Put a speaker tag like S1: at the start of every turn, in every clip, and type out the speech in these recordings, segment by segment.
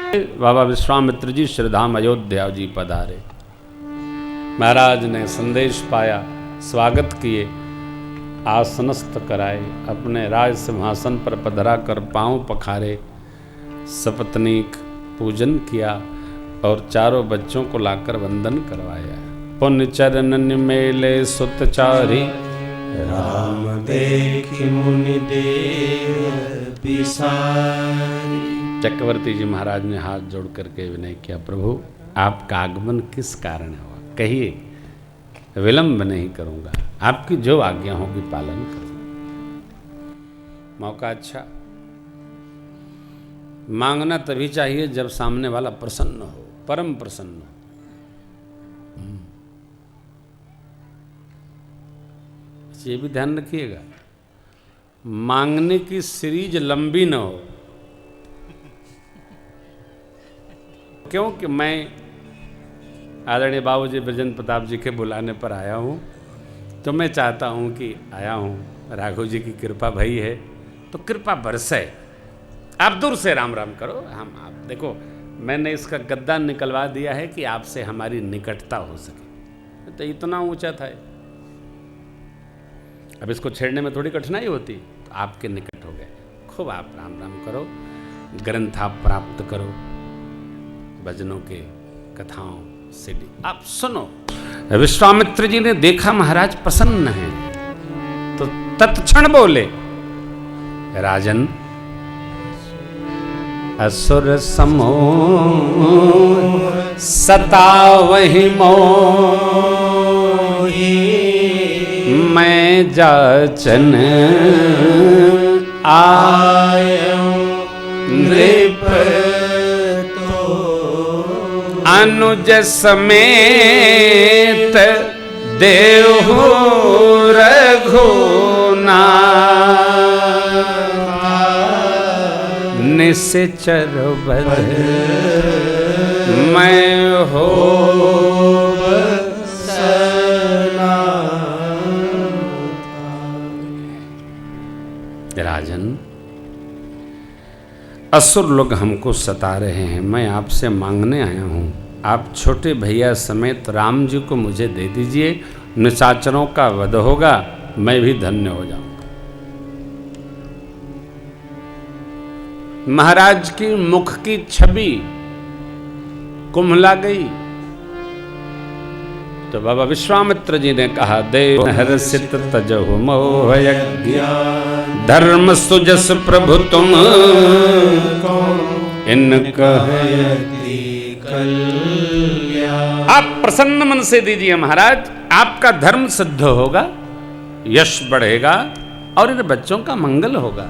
S1: बाबा विश्वामित्र जी श्रीधाम अयोध्या जी पधारे। महाराज ने संदेश पाया, स्वागत किए, आसनस्थ कराए, अपने राज सिंहासन पर पधरा कर पांव पखारे, सपत्नीक पूजन किया और चारों बच्चों को लाकर वंदन करवाया। पुण्य चरणन मेले सुतचारी,
S2: राम देखि मुनि देव बिसारी।
S1: चक्रवर्ती जी महाराज ने हाथ जोड़ करके विनय किया, प्रभु आपका आगमन किस कारण हुआ, कहिए, विलंब नहीं करूंगा, आपकी जो आज्ञा होगी पालन करूंगा। मौका अच्छा, मांगना तभी चाहिए जब सामने वाला प्रसन्न हो, परम प्रसन्न हो। ये भी ध्यान रखिएगा, मांगने की सीरीज लंबी न हो। क्योंकि मैं आदरणीय बाबूजी ब्रजेंद्र प्रताप जी के बुलाने पर आया हूँ, तो मैं चाहता हूँ कि आया हूँ, राघव जी की कृपा भई है तो कृपा बरसे। आप दूर से राम राम करो, हम आप देखो, मैंने इसका गद्दा निकलवा दिया है कि आपसे हमारी निकटता हो सके, तो इतना ऊंचा था। अब इसको छेड़ने में थोड़ी कठिनाई होती, तो आपके निकट हो गए। खूब आप राम राम करो, ग्रंथ आप प्राप्त करो, भजनों के कथाओं से आप सुनो। विश्वामित्र जी ने देखा महाराज प्रसन्न हैं, तो तत्क्षण बोले, राजन असुर समोह सतावहि मोहि, मैं जाचन आयौ नृप तो, अनुज समेत देहु रघुनाथ, निश्चर बध मैं हो राजन। असुर लोग हमको सता रहे हैं, मैं आपसे मांगने आया हूँ, आप छोटे भैया समेत राम जी को मुझे दे दीजिए, निशाचरों का वध होगा, मैं भी धन्य हो जाऊंगा। महाराज की मुख की छवि कुम्हला गई, तो बाबा विश्वामित्र जी ने कहा, देव हर्षित तजहु मोह यज्ञ, धर्म सुजस प्रभु तुम इनका आप प्रसन्न मन से दीजिए महाराज, आपका धर्म सिद्ध होगा, यश बढ़ेगा और इन बच्चों का मंगल होगा।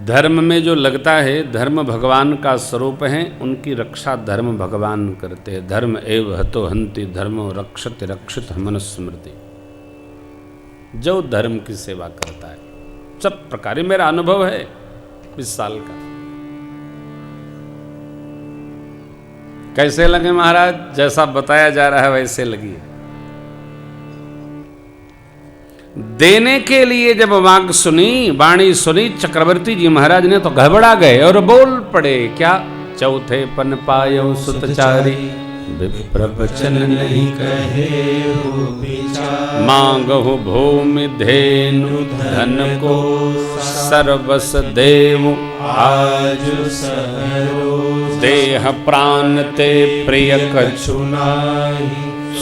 S1: धर्म में जो लगता है, धर्म भगवान का स्वरूप है, उनकी रक्षा धर्म भगवान करते हैं। धर्म एव हतो हन्ति धर्मो रक्षति रक्षित मनुस्मृति। जो धर्म की सेवा करता है, सब प्रकार, मेरा अनुभव है 20 साल का। कैसे लगे महाराज? जैसा बताया जा रहा है वैसे लगी। देने के लिए जब वाक सुनी, वाणी सुनी चक्रवर्ती जी महाराज ने, तो घबरा गए और बोल पड़े, क्या? चौथे पन पायो सुतचारी, विप्र वचन नहीं कहे मांगहु भूमि धेनु धन को, सर्वस देव आज देह प्राण ते प्रिय कछु नाहि,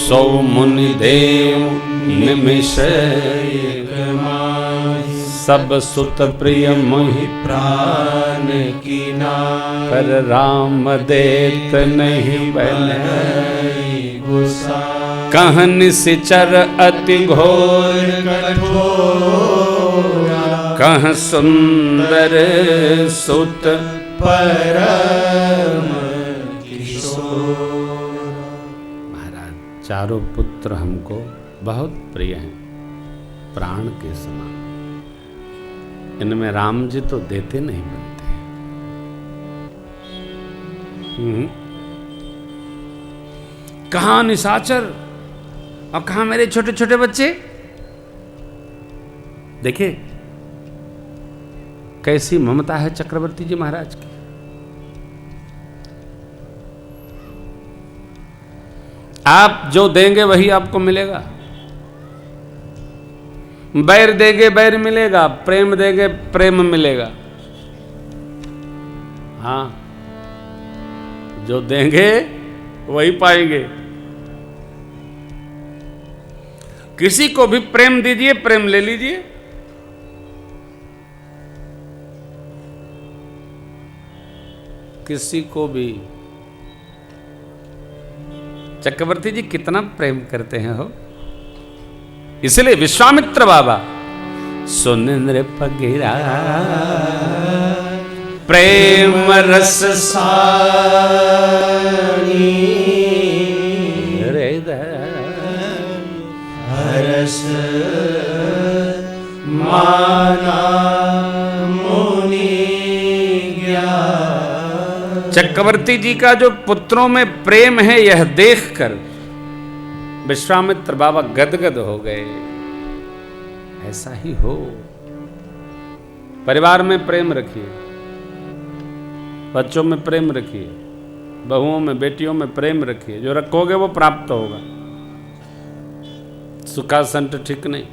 S1: सौ मुनि देव निमिष सब सुत प्रिय मोहि प्राण की नाहि, पर राम देत नहीं बल कहन निश्चर अति घोर कठोर, कह सुंदर सुत परम किशोर। महाराज, चारों पुत्र हमको बहुत प्रिय हैं, प्राण के समान। इनमें राम जी तो देते नहीं बनते। कहाँ निशाचर और कहाँ मेरे छोटे छोटे बच्चे? देखिए, कैसी ममता है चक्रवर्ती जी महाराज की। आप जो देंगे वही आपको मिलेगा, बैर देंगे बैर मिलेगा, प्रेम देंगे प्रेम मिलेगा। हाँ, जो देंगे वही पाएंगे। किसी को भी प्रेम दीजिए, प्रेम ले लीजिए। किसी को भी। चक्रवर्ती जी कितना प्रेम करते हैं हो, इसलिए विश्वामित्र बाबा सुनिंद्र पगिरा प्रेम रस सानी
S2: हरस माना मुनि ज्ञान।
S1: चक्रवर्ती जी का जो पुत्रों में प्रेम है यह देखकर विश्वामित्र बाबा गदगद हो गए। ऐसा ही हो, परिवार में प्रेम रखिए, बच्चों में प्रेम रखिए, बहुओं में बेटियों में प्रेम रखिए। जो रखोगे वो प्राप्त होगा। सुखासंत ठीक नहीं।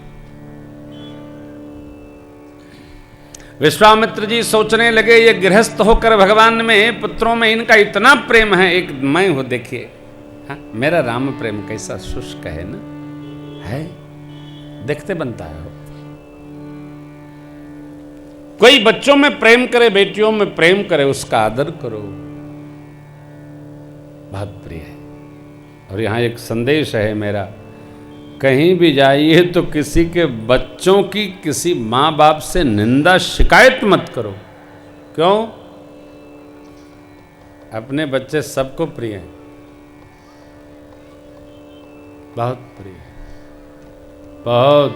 S1: विश्वामित्र जी सोचने लगे ये गृहस्थ होकर भगवान में पुत्रों में इनका इतना प्रेम है, एक मैं हूं देखिए। हाँ, मेरा राम प्रेम कैसा शुष्क है ना, है देखते बनता है। कोई बच्चों में प्रेम करे, बेटियों में प्रेम करे, उसका आदर करो, बहुत प्रिय है। और यहां एक संदेश है मेरा, कहीं भी जाइए तो किसी के बच्चों की किसी मां बाप से निंदा शिकायत मत करो। क्यों? अपने बच्चे सबको प्रिय हैं, बहुत प्रिय, बहुत।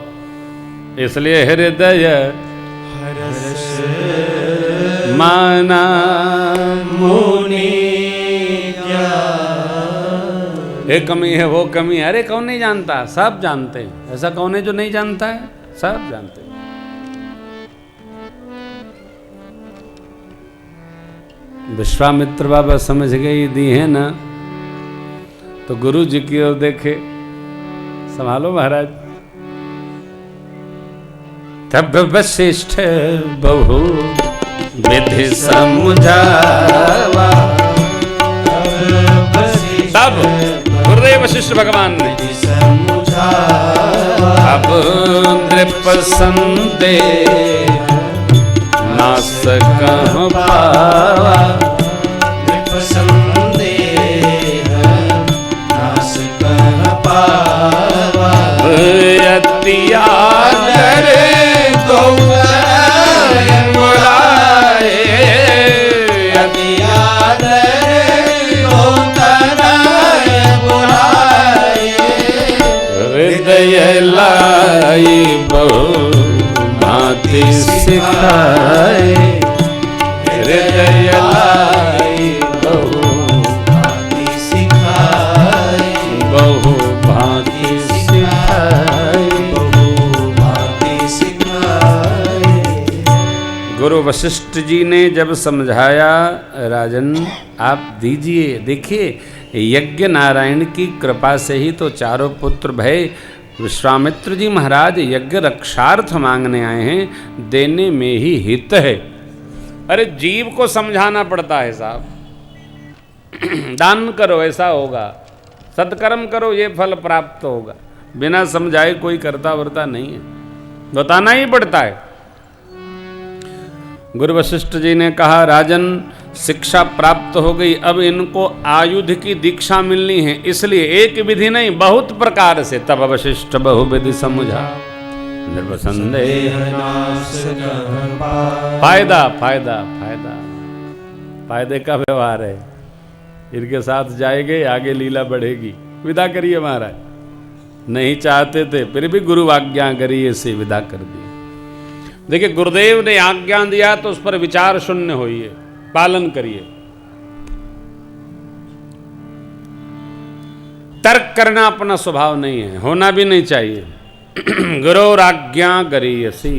S1: इसलिए हृदय
S2: हरस
S1: माना
S2: मुनि
S1: ये कमी है वो कमी है। अरे कौन नहीं जानता, सब जानते हैं। ऐसा कौन है जो नहीं जानता है? सब जानते हैं। विश्वामित्र बाबा समझ गए दी है ना, तो गुरु जी की ओर देखे, संभालो महाराज। तब वशिष्ठ बहु विधि समझावा, तब गुरुदेव वशिष्ठ भगवान ने अब नृप संदेह ना सकह पावा,
S2: नृप संदेह ना सकह पावा,
S1: अति आदर गौर बुलाए,
S2: अति आदर गौर बुलाए,
S1: हृदय लाई बहु भांति सिखाए, हृदय लाई बहु
S2: भांति सिखाए,
S1: बहु भांति सिखाए,
S2: बहु भांति सिखाए।
S1: गुरु वशिष्ठ जी ने जब समझाया, राजन आप दीजिए, देखिए यज्ञ नारायण की कृपा से ही तो चारों पुत्र भय। विश्वामित्र जी महाराज यज्ञ रक्षार्थ मांगने आए हैं, देने में ही हित है। अरे जीव को समझाना पड़ता है साहब, दान करो ऐसा होगा, सत्कर्म करो ये फल प्राप्त होगा। बिना समझाए कोई करता वर्ता नहीं है, बताना ही पड़ता है। गुरु वशिष्ठ जी ने कहा, राजन शिक्षा प्राप्त हो गई, अब इनको आयुध की दीक्षा मिलनी है, इसलिए एक विधि नहीं बहुत प्रकार से। तब वशिष्ठ बहुविधि समझा निर्वसंदेह फायदा फायदा फायदा फायदे का व्यवहार है। इनके साथ जाएंगे, आगे लीला बढ़ेगी। विदा करिए महाराज। नहीं चाहते थे फिर भी गुरु आज्ञा करिए से विदा कर दिए। देखिए गुरुदेव ने आज्ञा दिया तो उस पर विचार शून्य होइए, पालन करिए। तर्क करना अपना स्वभाव नहीं है, होना भी नहीं चाहिए। गुरु आज्ञा करियसी।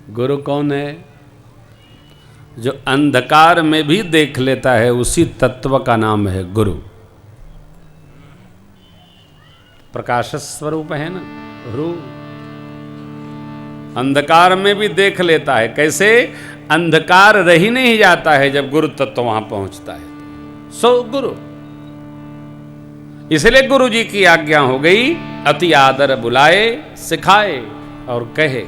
S1: गुरु कौन है? जो अंधकार में भी देख लेता है, उसी तत्व का नाम है गुरु। प्रकाश स्वरूप है ना गुरु। अंधकार में भी देख लेता है। कैसे? अंधकार रह ही नहीं जाता है जब गुरु तत्व वहां पहुंचता है। सो गुरु, इसलिए गुरु जी की आज्ञा हो गई, अति आदर बुलाए सिखाए और कहे,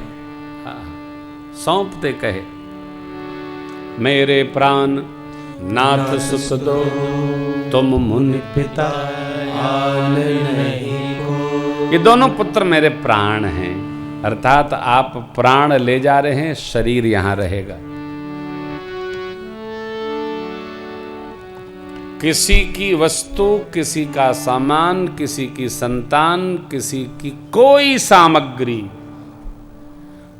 S1: सौंपते कहे, मेरे प्राण नाथ सुख दो तुम मुनि पिता
S2: आल नहीं को।
S1: ये दोनों पुत्र मेरे प्राण हैं, अर्थात आप प्राण ले जा रहे हैं, शरीर यहां रहेगा। किसी की वस्तु, किसी का सामान, किसी की संतान, किसी की कोई सामग्री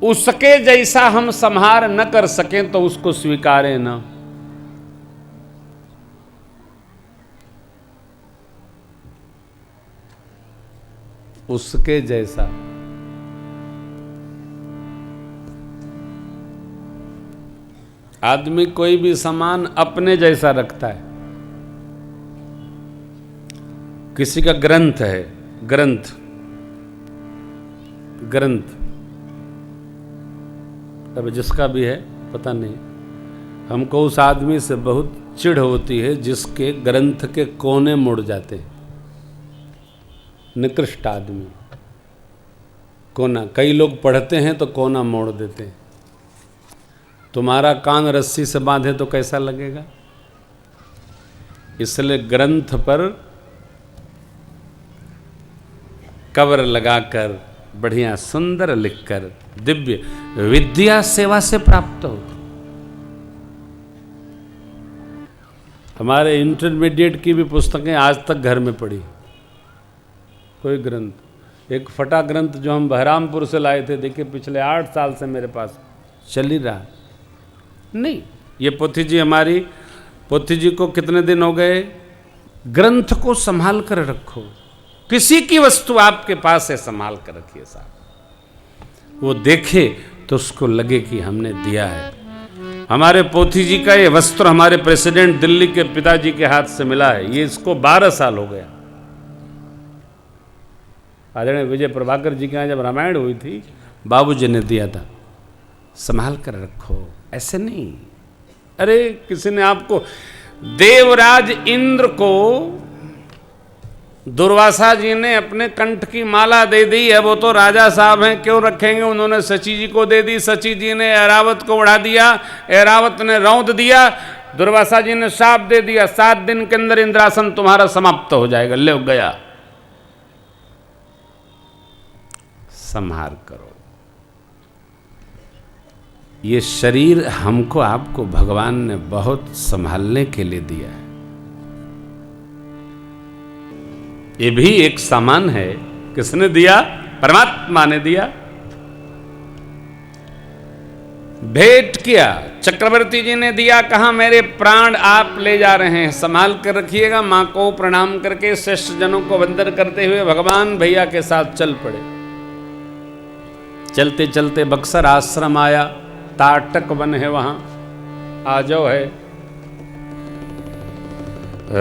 S1: उसके जैसा हम संहार न कर सकें तो उसको स्वीकारें न। उसके जैसा। आदमी कोई भी सामान अपने जैसा रखता है। किसी का ग्रंथ है, ग्रंथ अब जिसका भी है पता नहीं, हमको उस आदमी से बहुत चिढ़ होती है जिसके ग्रंथ के कोने मुड़ जाते हैं। निकृष्ट आदमी, कोना। कई लोग पढ़ते हैं तो कोना मोड़ देते हैं। तुम्हारा कान रस्सी से बांधे तो कैसा लगेगा? इसलिए ग्रंथ पर कवर लगाकर बढ़िया सुंदर लिखकर दिव्य विद्या सेवा से प्राप्त हो। हमारे इंटरमीडिएट की भी पुस्तकें आज तक घर में पड़ी। कोई ग्रंथ, एक फटा ग्रंथ जो हम बहरामपुर से लाए थे, देखिए पिछले 8 साल से मेरे पास चल ही रहा नहीं। ये पोथी जी, हमारी पोथी जी को कितने दिन हो गए? ग्रंथ को संभाल कर रखो। किसी की वस्तु आपके पास है, संभाल कर रखिए साहब। वो देखे तो उसको लगे कि हमने दिया है। हमारे पोथी जी का ये वस्त्र हमारे प्रेसिडेंट दिल्ली के पिताजी के हाथ से मिला है। ये इसको 12 साल हो गया। आदरणीय विजय प्रभाकर जी के यहाँ जब रामायण हुई थी, बाबूजी ने दिया था। संभाल कर रखो, ऐसे नहीं। अरे किसी ने आपको, देवराज इंद्र को दुर्वासा जी ने अपने कंठ की माला दे दी है। वो तो राजा साहब हैं, क्यों रखेंगे? उन्होंने सची जी को दे दी, सची जी ने ऐरावत को उड़ा दिया, ऐरावत ने रौंद दिया, दुर्वासा जी ने शाप दे दिया, 7 दिन के अंदर इंद्रासन तुम्हारा समाप्त हो जाएगा। ले गया। संहार करो। ये शरीर हमको आपको भगवान ने बहुत संभालने के लिए दिया है। ये भी एक सामान है। किसने दिया? परमात्मा ने दिया। भेंट किया, चक्रवर्ती जी ने दिया। कहा मेरे प्राण आप ले जा रहे हैं, संभाल कर रखिएगा। मां को प्रणाम करके श्रेष्ठ जनों को वंदन करते हुए भगवान भैया के साथ चल पड़े। चलते चलते बक्सर आश्रम आया। ताटक वन है वहां, आजो है।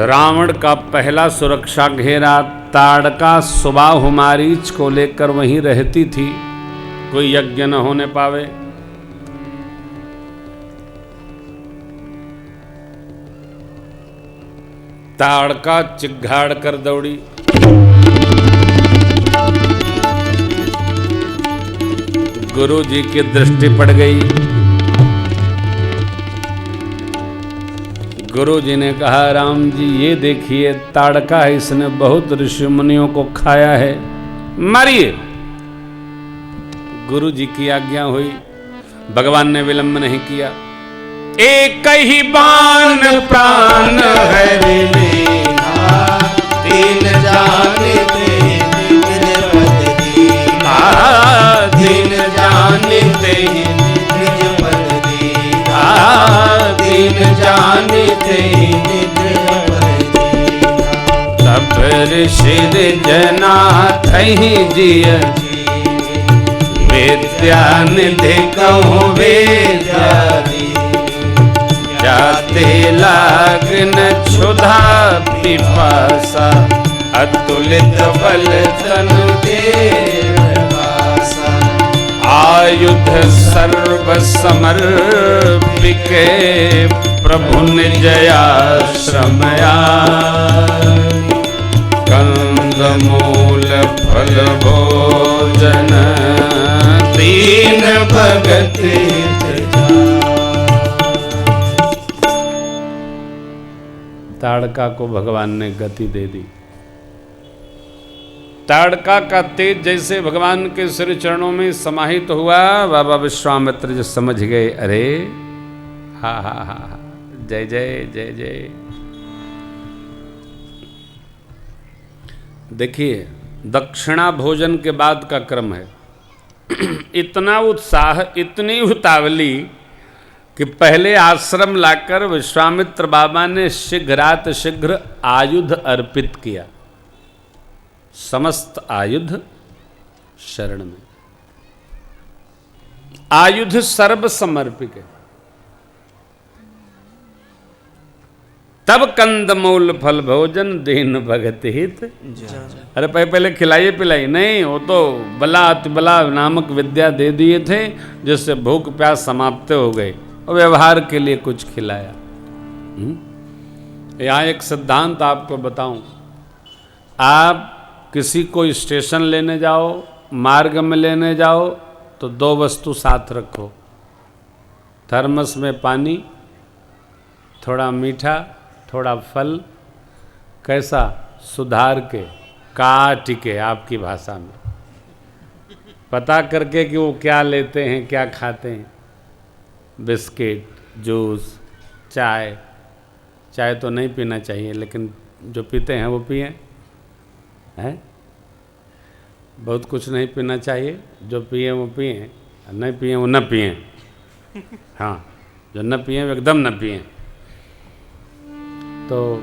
S1: रावण का पहला सुरक्षा घेरा। ताड़का सुबाहु मारीच को लेकर वहीं रहती थी, कोई यज्ञ न होने पावे। ताड़का चिघाड़ कर दौड़ी। गुरु जी की दृष्टि पड़ गई। गुरु जी ने कहा, राम जी ये देखिए ताड़का है, इसने बहुत ऋषि मुनियों को खाया है, मारिए। गुरु जी की आज्ञा हुई। भगवान ने विलंब नहीं किया। एक ही बाण प्राण है
S2: दीन जानते निज पद दीना। दीन जानते निज पद दीना। दीन जानते निज पद दीना।
S1: तब ऋषि जना थही जिय वेद विद्या निधि कहूँ वेद्यादि, जाते लागन क्षुधा पिपासा, अतुलित बल तनु देवासा, आयुध सर्व समर्पिके, प्रभु निजयाश्रमया, कंदमूल फल भोजन, दीन भगत ताड़का को भगवान ने गति दे दी। ताड़का का तेज जैसे भगवान के श्री चरणों में समाहित हुआ, बाबा विश्वामित्र जी समझ गए, अरे हा हा हा, जय जय जय जय। देखिए, दक्षिणा भोजन के बाद का क्रम है। इतना उत्साह, इतनी उतावली कि पहले आश्रम लाकर विश्वामित्र बाबा ने शीघ्रात शीघ्र आयुध अर्पित किया। समस्त आयुध शरण में, आयुध सर्व समर्पित है। तब कंदमूल फल भोजन दीन भगत हित। अरे पहले खिलाइए पिलाइए नहीं, वो तो बला अति बला नामक विद्या दे दिए थे, जिससे भूख प्यास समाप्त हो गए, और व्यवहार के लिए कुछ खिलाया। यहाँ एक सिद्धांत आपको बताऊं, आप किसी को स्टेशन लेने जाओ, मार्ग में लेने जाओ, तो दो वस्तु साथ रखो, थर्मस में पानी, थोड़ा मीठा, थोड़ा फल, कैसा सुधार के, काट के, आपकी भाषा में पता करके कि वो क्या लेते हैं, क्या खाते हैं। बिस्किट, जूस, चाय, चाय तो नहीं पीना चाहिए, लेकिन जो पीते हैं वो पिएं, है? बहुत कुछ नहीं पीना चाहिए, जो पिए वो पिएं, नहीं पिए वो न पिएं। हाँ, जो न पिएं वो एकदम न पिएं। तो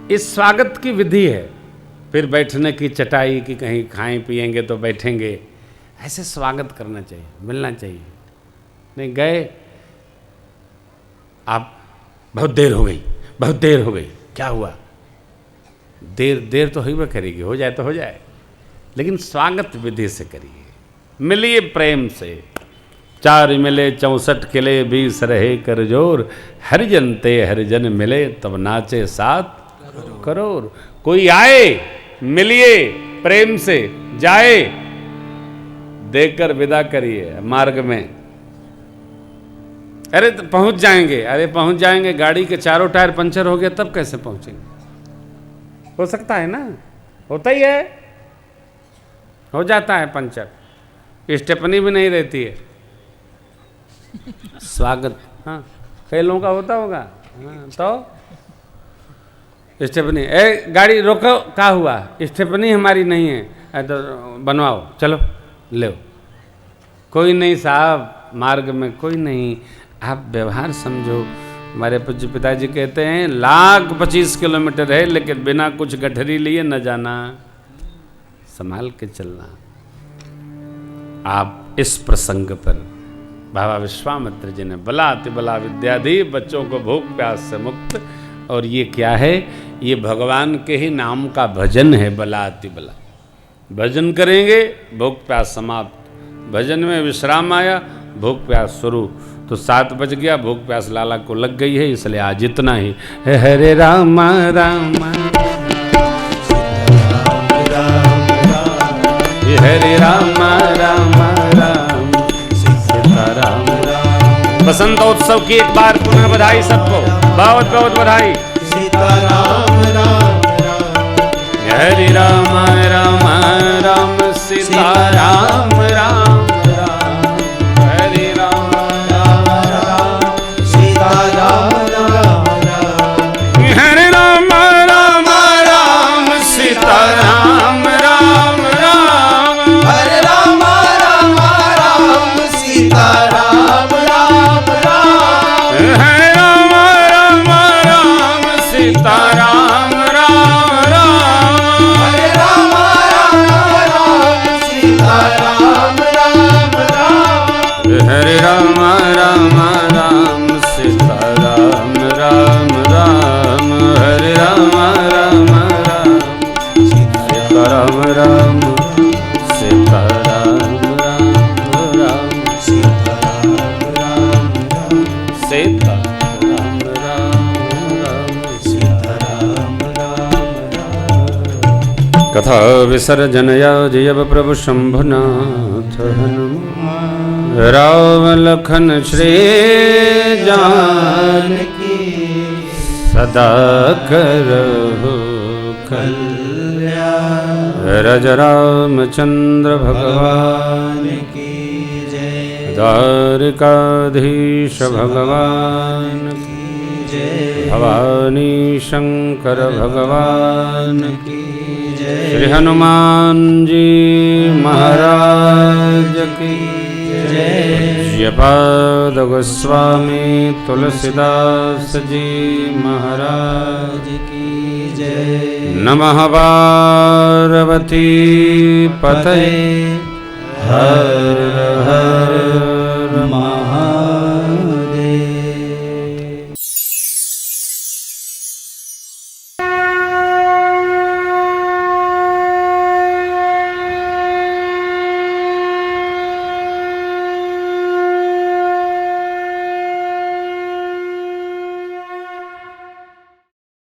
S1: इस स्वागत की विधि है। फिर बैठने की चटाई की, कहीं खाएं पिएंगे तो बैठेंगे, ऐसे स्वागत करना चाहिए, मिलना चाहिए। नहीं गए आप, बहुत देर हो गई, बहुत देर हो गई, क्या हुआ? देर तो ही करेगी, हो जाए तो हो जाए, लेकिन स्वागत विधि से करिए, मिलिए प्रेम से। 4 मिले 64 किले 20 रहे कर जोर, हरिजन ते हरिजन मिले तब नाचे 7 करोड़। कोई आए मिलिए प्रेम से, जाए देकर विदा करिए। मार्ग में अरे तो पहुंच जाएंगे, अरे पहुंच जाएंगे, गाड़ी के चारों टायर पंचर हो गया तब कैसे पहुंचेंगे? हो सकता है ना, होता ही है, हो जाता है पंचर, स्टेपनी भी नहीं रहती है। स्वागत, हाँ कई लोगों का होता होगा। हाँ, तो स्टेपनी, गाड़ी रोको, क्या हुआ? स्टेपनी हमारी नहीं है, तो बनवाओ, चलो ले। कोई नहीं साहब, मार्ग में कोई नहीं, आप व्यवहार समझो। हमारे पूज्य पिताजी कहते हैं 125 किलोमीटर है, लेकिन बिना कुछ गठरी लिए न जाना, संभाल के चलना। आप इस प्रसंग पर बाबा विश्वामित्र जी ने बला अति बला विद्या दी, बच्चों को भूख प्यास से मुक्त। और ये क्या है? ये भगवान के ही नाम का भजन है, बला अति बला। भजन करेंगे, भूख प्यास समाप्त। भजन में विश्राम आया, भूख प्यास शुरू। तो 7 बज गया, भूख प्यास लाला को लग गई है, इसलिए आज इतना ही। हरे राम राम हरे राम राम राम सीताराम। बसंतोत्सव की एक बार पुनः बधाई सबको, बहुत बहुत बधाई।
S2: सीताराम राम
S1: हरे राम राम राम सीताराम राम राम हरे राम राम राम
S2: सीताराम राम
S1: हरे राम राम राम सीताराम राम राम
S2: हरे राम राम राम सीताराम राम राम
S1: हरे राम राम राम सीताराम राम राम
S2: हरे राम राम राम सीताराम
S1: राम राम राम सीता राम राम सीता राम राम राम
S2: सीता राम राम राम
S1: सीता राम राम राम
S2: सीता राम राम राम
S1: कथा विसर्जनया जयव प्रभु शंभुनाथ हनुमान राम लखन श्री जानकी सदा करहु कल्याण रज रामचंद्र भगवान
S2: की जय
S1: द्वारिकाधीश भगवान
S2: की जय
S1: भवानी शंकर भगवान
S2: की जय
S1: श्री हनुमान जी महाराज की जय पाद गोस्वामी तुलसीदास जी महाराज
S2: की जय
S1: नमः पार्वती पतये हर